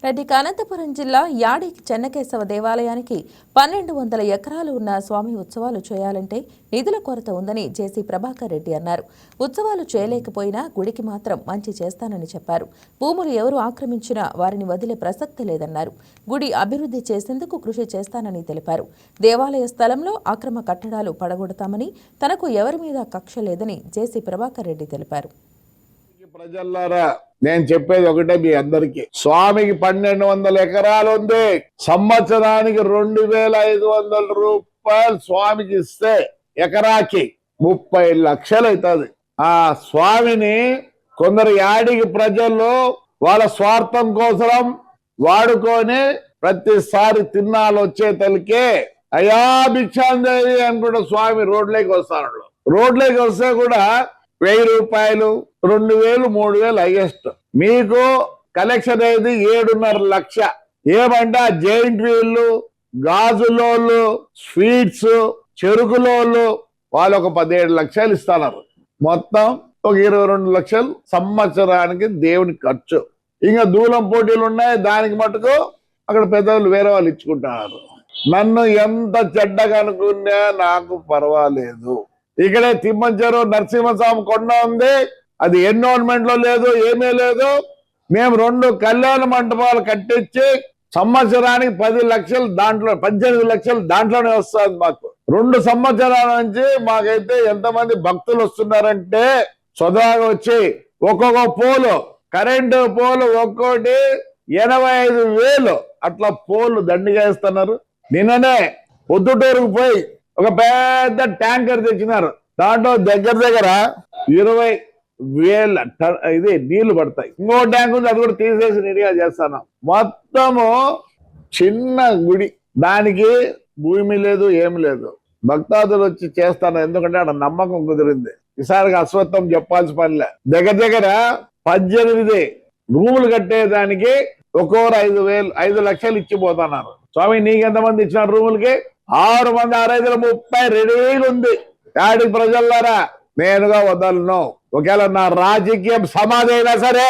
రెడ్డికి అనంతపురం జిల్లా యాడి చెన్నకేశవ దేవాలయానికి 1200 ఎకరాలు ఉన్న స్వామి ఉత్సవాలు చేయాలంటే నిధుల కొరత ఉందని జేసీ ప్రభాకర్ రెడ్డి అన్నారు. ఉత్సవాలు చేయలేకపోయినా గుడికి మాత్రం మంచి చేస్తానని చెప్పారు. భూములు ఎవరు ఆక్రమించినా వారిని వదిలే ప్రసక్తి లేదన్నారు. గుడి అభివృద్ధి చేసేందుకు కృషి చేస్తానని తెలిపారు. దేవాలయ స్థలంలో అక్రమ కట్టడాలు పడగొడతామని, తనకు ఎవరి మీద కక్ష లేదని జేసీ ప్రభాకర్ రెడ్డి తెలిపారు. ప్రజల్లారా, నేను చెప్పేది ఒకటే మీ అందరికి, స్వామికి 1200 ఎకరాలు ఉంది. సంవత్సరానికి 2500 రూపాయలు స్వామికి ఇస్తే ఎకరాకి 30 లక్షలు అవుతుంది. ఆ స్వామిని కొందరు యాడికి ప్రజల్లో వాళ్ళ స్వార్థం కోసం వాడుకొని ప్రతిసారి తిన్నాళ్ళు వచ్చే తలకే అయా భిక్షాందేవి అనుకుంటే స్వామి రోడ్లోకి వస్తాడు. రోడ్లోకి వస్తే కూడా 1000 రూపాయలు, 2000, 3000 హైయెస్ట్. మీకు కలెక్షన్ అయ్యేది 7.5 లక్ష. ఏమంటే జైంట్ వీళ్ళు, గాజులోళ్ళు, స్వీట్స్, చెరుకులోళ్ళు వాళ్ళు ఒక 17 లక్షలు ఇస్తున్నారు. మొత్తం ఒక 22 లక్షలు సంవత్సరానికి దేవుని ఖర్చు. ఇంకా దూలం పోటీలు ఉన్నాయి, దానికి మటుకు అక్కడ పెద్దవాళ్ళు వేరే వాళ్ళు ఇచ్చుకుంటున్నారు. నన్ను ఎంత చెడ్డగా అనుకున్నా నాకు పర్వాలేదు. ఇక్కడే తిమ్మంచెరు నరసింహస్వామి కొండ ఉంది, అది ఎన్విరాన్మెంట్ లో లేదు, ఏమీ లేదు. మేము 2 కళ్యాణ మంటపాలు కట్టించి సంవత్సరానికి 10 లక్షలు, దాంట్లో 18 లక్షలు దాంట్లోనే వస్తుంది మాకు. 2 సంవత్సరాల నుంచి మాకైతే ఎంతమంది భక్తులు వస్తున్నారంటే స్వతహాగా వచ్చి ఒక్కొక్క పోలు, కరెంటు పోలు ఒక్కోటి 85,000 అట్లా పోలు దండిగా ఇస్తున్నారు. నిన్ననే పొద్దుటూరుకు పోయి ఒక పెద్ద ట్యాంకర్ తెచ్చినారు. దాంట్లో దగ్గర 20,000 ఇది నీళ్లు పడతాయి. ఇంకో ట్యాంక్ ఉంది, అది కూడా తీసేసి రెడీగా చేస్తాను. మొత్తము చిన్న గుడి, దానికి భూమి లేదు, ఏమి లేదు. భక్తాదులు వచ్చి చేస్తాను, ఎందుకంటే అక్కడ నమ్మకం కుదిరింది. ఈసారికి అశ్వత్థం చెప్పాల్సిన పనిలే. దగ్గర 18 రూములు కట్టేదానికి ఒక్కొక్కరు 5 లక్షలు ఇచ్చిపోతున్నారు. స్వామి నీకెంతమంది ఇచ్చినారు రూములకి? 6 మంది, 6 30 రెడీగా ఉంది. యాడికి ప్రజల్లారా, నేనుగా వదలను. ఒకవేళ నా రాజకీయం సమాధి అయినా సరే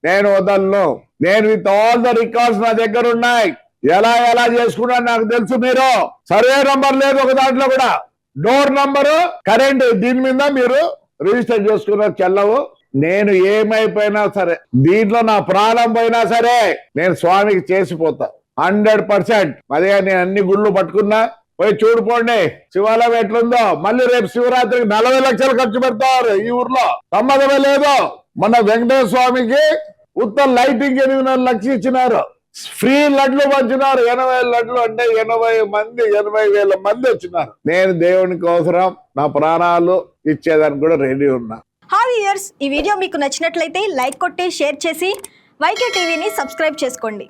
నేను వదలను. నేను విత్ ఆల్ ద రికార్డ్స్ నా దగ్గర ఉన్నాయి. ఎలా చేసుకున్నా నాకు తెలుసు. మీరు సర్వే నంబర్ లేదు ఒక దాంట్లో కూడా, డోర్ నంబరు, కరెంట్, దీని మీద మీరు రిజిస్టర్ చేసుకున్న చెల్లవు. నేను ఏమైపోయినా సరే, దీంట్లో నా ప్రాణం పోయినా సరే నేను స్వామికి చేసిపోతా 100%. అదే నేను అన్ని గుళ్ళు పట్టుకున్నా. పోయి చూడుకోండి శివాలయం ఎట్లుందో. మళ్ళీ రేపు శివరాత్రికి 40 లక్షలు ఖర్చు పెడతారు ఈ ఊర్లో. సంబంధమే లేదు. మన వెంకటేశ్వర స్వామికి ఉత్తర లైటింగ్ 8.5 లక్షలు ఇచ్చినారు. ఫ్రీ లడ్లు పంచినారు. 80 లడ్లు అంటే 80,000 మంది వచ్చినారు. నేను దేవుని కోసరం నా ప్రాణాలు ఇచ్చేదానికి కూడా రెడీ ఉన్నా. హాయ్ వ్యూయర్స్, ఈ వీడియో మీకు నచ్చినట్లయితే లైక్ కొట్టి షేర్ చేసి వైకే టీవీని సబ్స్క్రైబ్ చేసుకోండి.